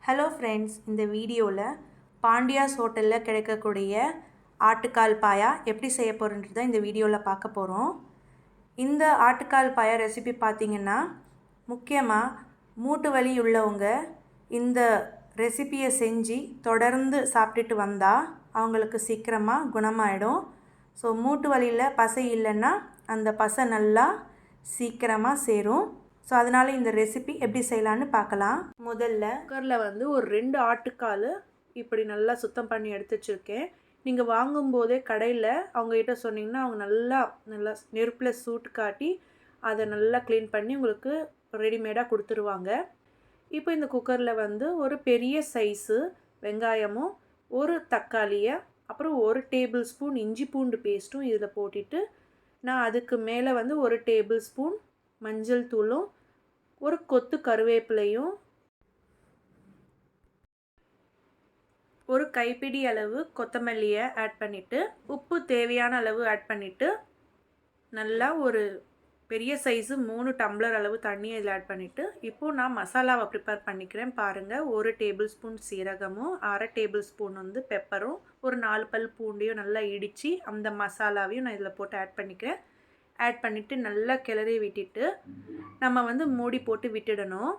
Hello friends, இந்த வீடியோவில் பாண்டியாஸ் ஹோட்டலில் கிடைக்கக்கூடிய ஆட்டுக்கால் பாயா எப்படி செய்ய போகிறோன்றது இந்த வீடியோவில் பார்க்க போகிறோம். இந்த ஆட்டுக்கால் பாயா ரெசிபி பார்த்திங்கன்னா முக்கியமாக மூட்டு வலி உள்ளவங்க இந்த ரெசிபியை செஞ்சு தொடர்ந்து சாப்பிட்டுட்டு வந்தால் அவங்களுக்கு சீக்கிரமாக குணமாயிடும். ஸோ மூட்டு வலியில் பசை இல்லைன்னா அந்த பசை நல்லா சீக்கிரமாக சேரும். ஸோ அதனால் இந்த ரெசிபி எப்படி செய்யலான்னு பார்க்கலாம். முதல்ல குக்கரில் ஒரு 2 ஆட்டுக்கால் இப்படி நல்லா சுத்தம் பண்ணி எடுத்து வச்சுருக்கேன். நீங்கள் வாங்கும்போதே கடையில் அவங்ககிட்ட சொன்னிங்கன்னா அவங்க நல்லா நெருப்பில் சூட்டு காட்டி அதை நல்லா க்ளீன் பண்ணி உங்களுக்கு ரெடிமேடாக கொடுத்துருவாங்க. இப்போ இந்த குக்கரில் ஒரு பெரிய சைஸு வெங்காயமும் ஒரு தக்காளியை அப்புறம் 1 டேபிள் ஸ்பூன் இஞ்சி பூண்டு பேஸ்ட்டும் இதில் போட்டுட்டு நான் அதுக்கு மேலே 1 டேபிள் ஸ்பூன் மஞ்சள் தூளும் ஒரு கொத்து கருவேப்பிலையும் ஒரு கைப்பிடி அளவு கொத்தமல்லியை ஆட் பண்ணிவிட்டு உப்பு தேவையான அளவு ஆட் பண்ணிவிட்டு நல்லா ஒரு பெரிய சைஸு 3 டம்ளர் அளவு தண்ணியை இதில் ஆட் பண்ணிவிட்டு இப்போது நான் மசாலாவை ப்ரிப்பேர் பண்ணிக்கிறேன். பாருங்கள், 1 டேபிள் ஸ்பூன் சீரகமும் 1/2 டேபிள் ஸ்பூன் பெப்பரும் ஒரு 4 பல் பூண்டையும் நல்லா இடித்து அந்த மசாலாவையும் நான் இதில் போட்டு ஆட் பண்ணிக்கிறேன். ஆட் பண்ணிவிட்டு நல்லா கிளறி விட்டுட்டு நம்ம மூடி போட்டு விட்டுடணும்.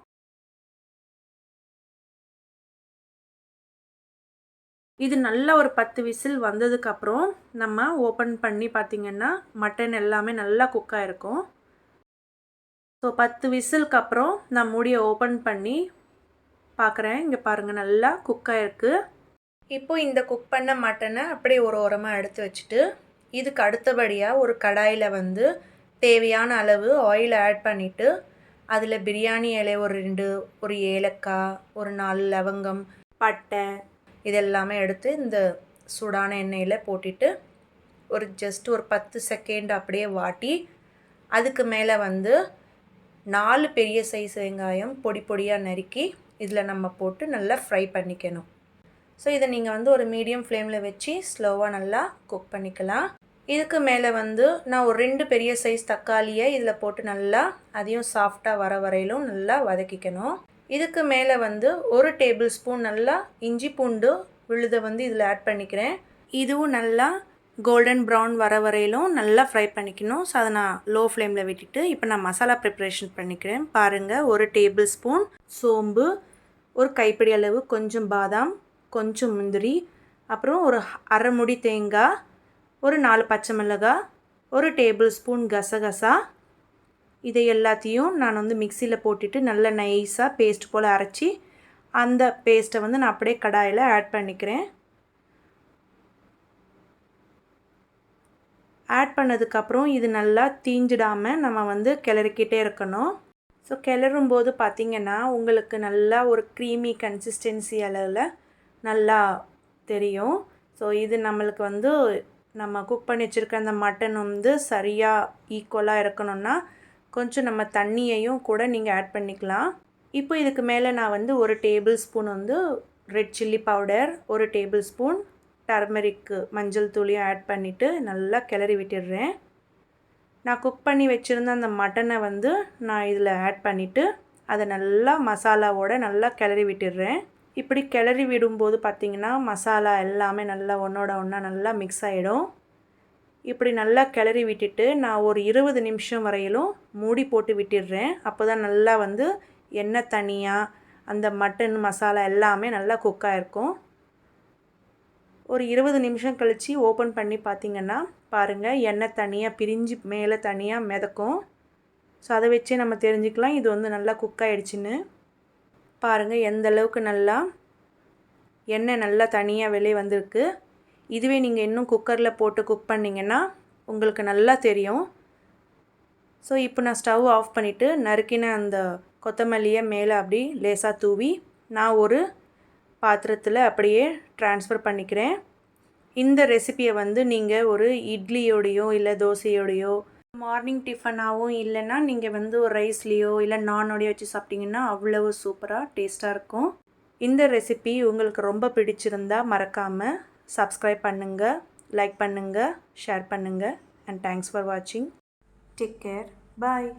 இது நல்லா ஒரு 10 விசில் வந்ததுக்கப்புறம் நம்ம ஓப்பன் பண்ணி பார்த்திங்கன்னா மட்டன் எல்லாமே நல்லா குக் ஆகிருக்கும். ஸோ 10 விசிலுக்கு அப்புறம் நான் மூடியை ஓப்பன் பண்ணி பார்க்குறேன். இங்கே பாருங்கள், நல்லா குக் ஆகிருக்கு. இப்போது இந்த குக் பண்ண மட்டனை அப்படியே ஒரு ஓரமாக எடுத்து வச்சுட்டு இதுக்கு அடுத்தபடியாக ஒரு கடாயில் தேவையான அளவு ஆயில் ஆட் பண்ணிவிட்டு அதில் பிரியாணி இலை ஒரு 2, ஒரு ஏலக்காய், ஒரு 4 லவங்கம், பட்டை இதெல்லாமே எடுத்து இந்த சூடான எண்ணெயில் போட்டுட்டு ஜஸ்ட் ஒரு 10 செகண்ட் அப்படியே வாட்டி அதுக்கு மேலே 4 பெரிய சைஸ் வெங்காயம் பொடி பொடியாக நறுக்கி இதில் நம்ம போட்டு நல்லா ஃப்ரை பண்ணிக்கணும். ஸோ இதை நீங்கள் ஒரு மீடியம் ஃப்ளேமில் வச்சு ஸ்லோவாக நல்லா குக் பண்ணிக்கலாம். இதுக்கு மேலே நான் ஒரு 2 பெரிய சைஸ் தக்காளியை இதில் போட்டு நல்லா அதையும் சாஃப்டாக வர வரையிலும் நல்லா வதக்கிக்கணும். இதுக்கு மேலே 1 டேபிள் ஸ்பூன் நல்லா இஞ்சி பூண்டு விழுதை இதில் ஆட் பண்ணிக்கிறேன். இதுவும் நல்லா கோல்டன் ப்ரௌன் வர வரையிலும் நல்லா ஃப்ரை பண்ணிக்கணும். ஸோ அதை நான் லோ ஃப்ளேமில் விட்டுட்டு இப்போ நான் மசாலா ப்ரிப்ரேஷன் பண்ணிக்கிறேன். பாருங்கள், 1 டேபிள் ஸ்பூன் சோம்பு, ஒரு கைப்பிடி அளவு கொஞ்சம் பாதாம், கொஞ்சம் முந்திரி, அப்புறம் ஒரு அரை முடி தேங்காய், ஒரு 4 பச்சை மிளகாய், ஒரு டேபிள் ஸ்பூன் கசகசா, இதை எல்லாத்தையும் நான் மிக்சியில் போட்டுட்டு நல்லா நைஸாக பேஸ்ட் போல் அரைச்சி அந்த பேஸ்ட்டை நான் அப்படியே கடாயில் ஆட் பண்ணிக்கிறேன். ஆட் பண்ணதுக்கப்புறம் இது நல்லா தீஞ்சிடாமல் நம்ம கிளறிக்கிட்டே இருக்கணும். ஸோ கிளறும்போது பார்த்திங்கன்னா உங்களுக்கு நல்லா ஒரு க்ரீமி கன்சிஸ்டன்சி அளவில் நல்லா தெரியும். ஸோ இது நம்மளுக்கு நம்ம குக் பண்ணி வச்சுருக்க அந்த மட்டன் சரியாக ஈக்குவலாக இருக்கணும்னா கொஞ்சம் நம்ம தண்ணியையும் கூட நீங்கள் ஆட் பண்ணிக்கலாம். இப்போ இதுக்கு மேலே நான் 1 tablespoon red chilli powder, 1 tablespoon டர்மரிக்கு மஞ்சள் தூளியும் ஆட் பண்ணிவிட்டு நல்லா கிளறி விட்டுடுறேன். நான் குக் பண்ணி வச்சுருந்த அந்த மட்டனை நான் இதில் ஆட் பண்ணிவிட்டு அதை நல்லா மசாலாவோடு நல்லா கிளறி விட்டுடுறேன். இப்படி கிளறி விடும்போது பார்த்திங்கன்னா மசாலா எல்லாமே நல்லா ஒன்றோட ஒன்றா நல்லா மிக்ஸ் ஆகிடும். இப்படி நல்லா கிளறி விட்டுட்டு நான் ஒரு 20 நிமிஷம் வரையிலும் மூடி போட்டு விட்டுடுறேன். அப்போ தான் நல்லா எண்ணெய் தனியாக அந்த மட்டன் மசாலா எல்லாமே நல்லா குக் ஆகிருக்கும். ஒரு 20 நிமிஷம் கழித்து ஓப்பன் பண்ணி பார்த்திங்கன்னா பாருங்கள், எண்ணெய் தனியாக பிரிஞ்சு மேலே தனியாக மிதக்கும். ஸோ அதை வச்சே நம்ம தெரிஞ்சுக்கலாம் இது நல்லா குக் ஆகிடுச்சின்னு. பாருங்கள், எந்த அளவுக்கு நல்லா எண்ணெய் நல்லா தனியாக வெளியே வந்திருக்கு. இதுவே நீங்கள் இன்னும் குக்கரில் போட்டு குக் பண்ணிங்கன்னா உங்களுக்கு நல்லா தெரியும். ஸோ இப்போ நான் ஸ்டவ் ஆஃப் பண்ணிவிட்டு நறுக்கின அந்த கொத்தமல்லியை மேலே அப்படி லேசாக தூவி நான் ஒரு பாத்திரத்தில் அப்படியே ட்ரான்ஸ்ஃபர் பண்ணிக்கிறேன். இந்த ரெசிபியை நீங்கள் ஒரு இட்லியோடையோ இல்லை தோசையோடையோ மார்னிங் டிஃபனாகவும் இல்லைன்னா நீங்கள் ஒரு ரைஸ்லேயோ இல்லை நானோடையோ வச்சு சாப்பிட்டிங்கன்னா அவ்வளவு சூப்பராக டேஸ்ட்டாக இருக்கும். இந்த ரெசிபி உங்களுக்கு ரொம்ப பிடிச்சிருந்தா மறக்காமல் சப்ஸ்கிரைப் பண்ணுங்கள், லைக் பண்ணுங்கள், ஷேர் பண்ணுங்கள். அண்ட் தேங்க்ஸ் ஃபார் வாட்சிங். Take care. பாய்.